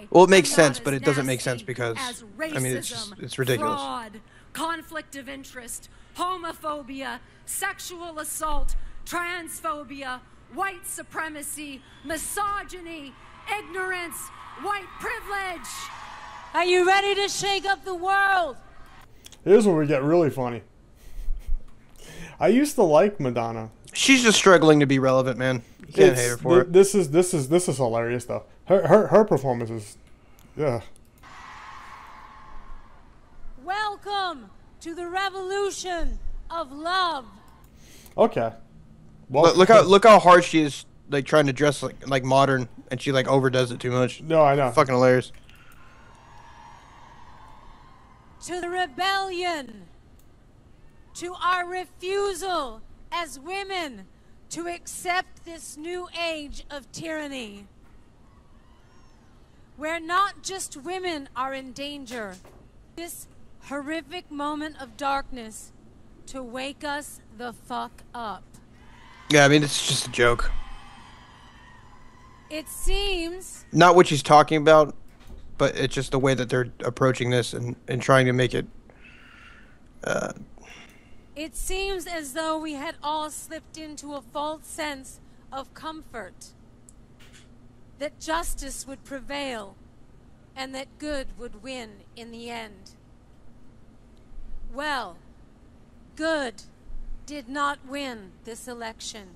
Speaker 5: Well, it makes sense, but it doesn't make sense because I mean it's ridiculous.
Speaker 4: Fraud, conflict of interest, homophobia, sexual assault, transphobia, white supremacy, misogyny, ignorance, white privilege.
Speaker 20: Are you ready to shake up the world?
Speaker 1: Here's where we get really funny. I used to like Madonna.
Speaker 5: She's just struggling to be relevant, man. You can't hate her for it.
Speaker 1: This is hilarious though. Her performance is, yeah.
Speaker 20: Welcome to the revolution of love.
Speaker 1: Okay. Well,
Speaker 5: look how hard she is, like trying to dress like modern, and she like overdoes it too much.
Speaker 1: No, I know.
Speaker 5: Fucking hilarious.
Speaker 20: To the rebellion. To our refusal as women to accept this new age of tyranny, where not just women are in danger. This horrific moment of darkness to wake us the fuck up.
Speaker 5: Yeah, I mean, it's just a joke.
Speaker 20: It seems...
Speaker 5: Not what she's talking about, but it's just the way that they're approaching this and trying to make it...
Speaker 20: It seems as though we had all slipped into a false sense of comfort. That justice would prevail and that good would win in the end. Well, good did not win this election.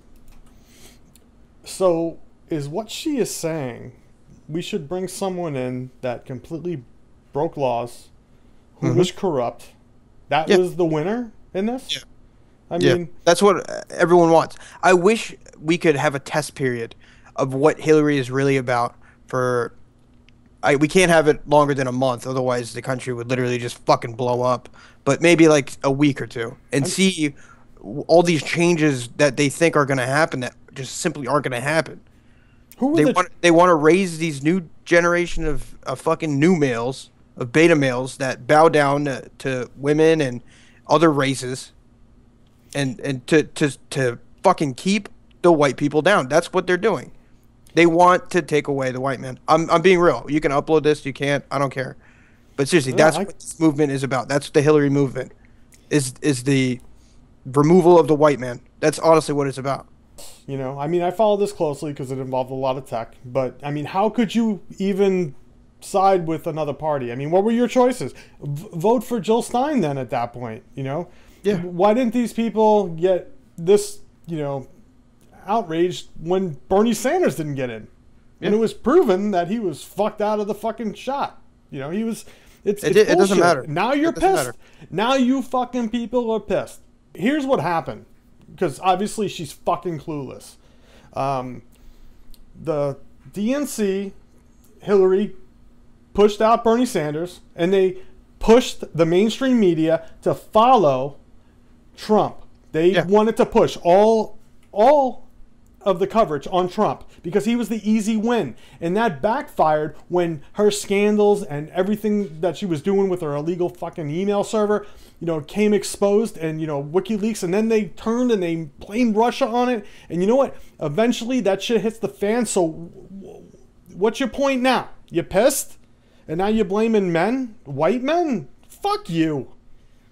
Speaker 1: So, is what she is saying, we should bring someone in that completely broke laws, who was corrupt, that was the winner in this?
Speaker 5: Yeah.
Speaker 1: I mean,
Speaker 5: that's what everyone wants. I wish we could have a test period of what Hillary is really about for... we can't have it longer than a month, otherwise the country would literally just fucking blow up. But maybe like a week or two, and see all these changes that they think are going to happen that just simply aren't going to happen. They want to raise these new generation of fucking new males, of beta males that bow down to women and other races, and to fucking keep the white people down. That's what they're doing. They want to take away the white man. I'm being real. You can upload this, you can't. I don't care. But seriously, that's what this movement is about. That's the Hillary movement. Is the removal of the white man. That's honestly what it's about.
Speaker 1: You know, I mean, I follow this closely because it involved a lot of tech. But, I mean, how could you even side with another party? I mean, what were your choices? Vote for Jill Stein then at that point, you know?
Speaker 5: Yeah.
Speaker 1: Why didn't these people get this, you know, outraged when Bernie Sanders didn't get in? And it was proven that he was fucked out of the fucking shot. You know, he was... It
Speaker 5: doesn't matter.
Speaker 1: Now you're pissed. Now you fucking people are pissed. Here's what happened. Because obviously she's fucking clueless. The DNC, Hillary, pushed out Bernie Sanders, and they pushed the mainstream media to follow Trump. They wanted to push all of the coverage on Trump because he was the easy win. And that backfired when her scandals and everything that she was doing with her illegal fucking email server, you know, came exposed, and, you know, WikiLeaks, and then they turned and they blamed Russia on it. And you know what? Eventually that shit hits the fan. So what's your point now? You pissed? And now you're blaming men? White men? Fuck you.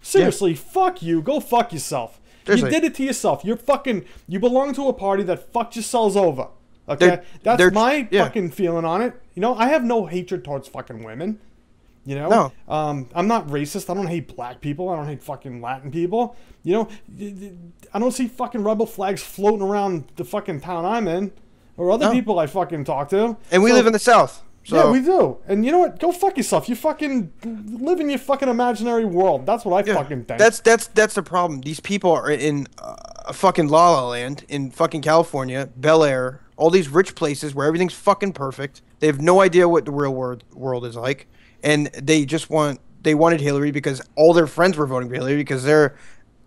Speaker 1: Seriously, fuck you. Go fuck yourself. Seriously. You did it to yourself. You belong to a party that fucked yourselves over. Okay? That's my fucking feeling on it. You know, I have no hatred towards fucking women. You know?
Speaker 5: No.
Speaker 1: I'm not racist. I don't hate black people. I don't hate fucking Latin people. You know? I don't see fucking rebel flags floating around the fucking town I'm in. Or other people I fucking talk to.
Speaker 5: And we live in the South. So.
Speaker 1: Yeah, we do. And you know what? Go fuck yourself. You fucking live in your fucking imaginary world. That's what I fucking think.
Speaker 5: That's the problem. These people are in a fucking La La Land in fucking California, Bel Air, all these rich places where everything's fucking perfect. They have no idea what the real world is like, and they wanted Hillary because all their friends were voting for Hillary because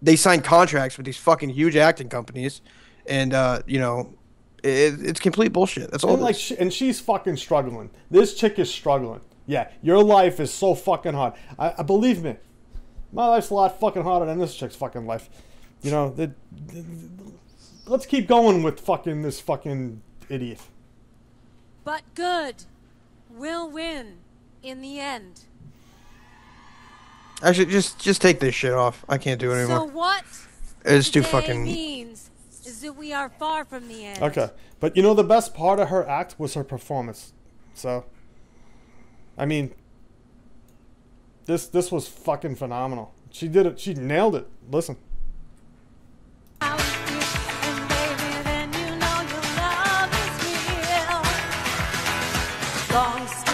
Speaker 5: they signed contracts with these fucking huge acting companies, and you know. It's complete bullshit. That's all.
Speaker 1: And she's fucking struggling. This chick is struggling. Yeah, your life is so fucking hard. I believe me, my life's a lot fucking harder than this chick's fucking life. You know, let's keep going with fucking this fucking idiot.
Speaker 20: But good will win in the end.
Speaker 5: Actually, just take this shit off. I can't do it anymore.
Speaker 20: So what?
Speaker 5: It's too fucking.
Speaker 20: Means is that we are far from the end.
Speaker 1: Okay, but you know the best part of her act was her performance. So, I mean, this was fucking phenomenal. She did it. She nailed it. Listen.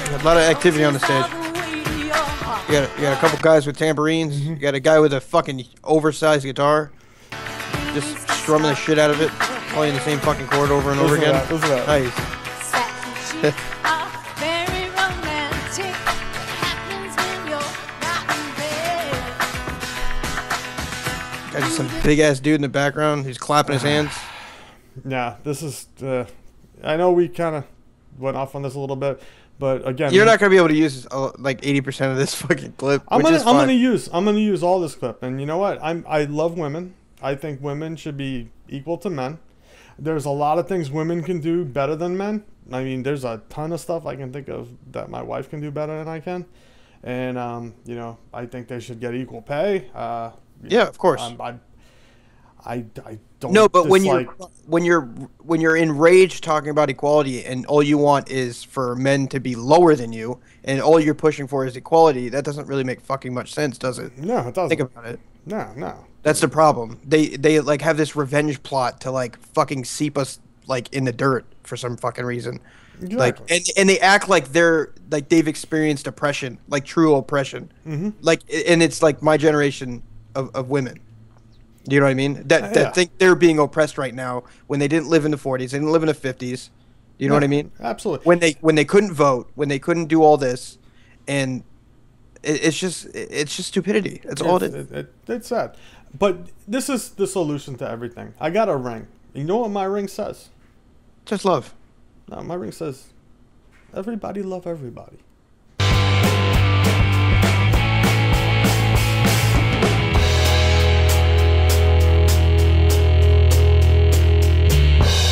Speaker 5: A lot of activity on the stage. You got a couple guys with tambourines. You got a guy with a fucking oversized guitar, just strumming the shit out of it, playing the same fucking chord over and over again.
Speaker 1: Listen to that.
Speaker 5: Nice. Got some big ass dude in the background who's clapping his hands.
Speaker 1: Yeah, this is. I know we kind of went off on this a little bit, but again,
Speaker 5: you're not gonna be able to use like 80% of this fucking clip.
Speaker 1: I'm gonna use all this clip, and you know what? I love women. I think women should be equal to men. There's a lot of things women can do better than men. I mean, there's a ton of stuff I can think of that my wife can do better than I can, and you know, I think they should get equal pay.
Speaker 5: Yeah, of course.
Speaker 1: I don't.
Speaker 5: No, but
Speaker 1: dislike...
Speaker 5: when you're enraged talking about equality and all you want is for men to be lower than you and all you're pushing for is equality, that doesn't really make fucking much sense, does it?
Speaker 1: No, it doesn't.
Speaker 5: Think about it.
Speaker 1: No.
Speaker 5: That's the problem. They like have this revenge plot to like fucking seep us like in the dirt for some fucking reason. Exactly. Like and they act like they've experienced oppression, like true oppression.
Speaker 1: Mm-hmm.
Speaker 5: Like, and it's like my generation of women. You know what I mean? That think they're being oppressed right now when they didn't live in the 40s, they didn't live in the 50s. You know what I mean?
Speaker 1: Absolutely.
Speaker 5: When they couldn't vote, when they couldn't do all this, and it's just stupidity. That's all it is.
Speaker 1: It's sad. But this is the solution to everything. I got a ring. You know what my ring says?
Speaker 5: Just love.
Speaker 1: No, my ring says, everybody love everybody.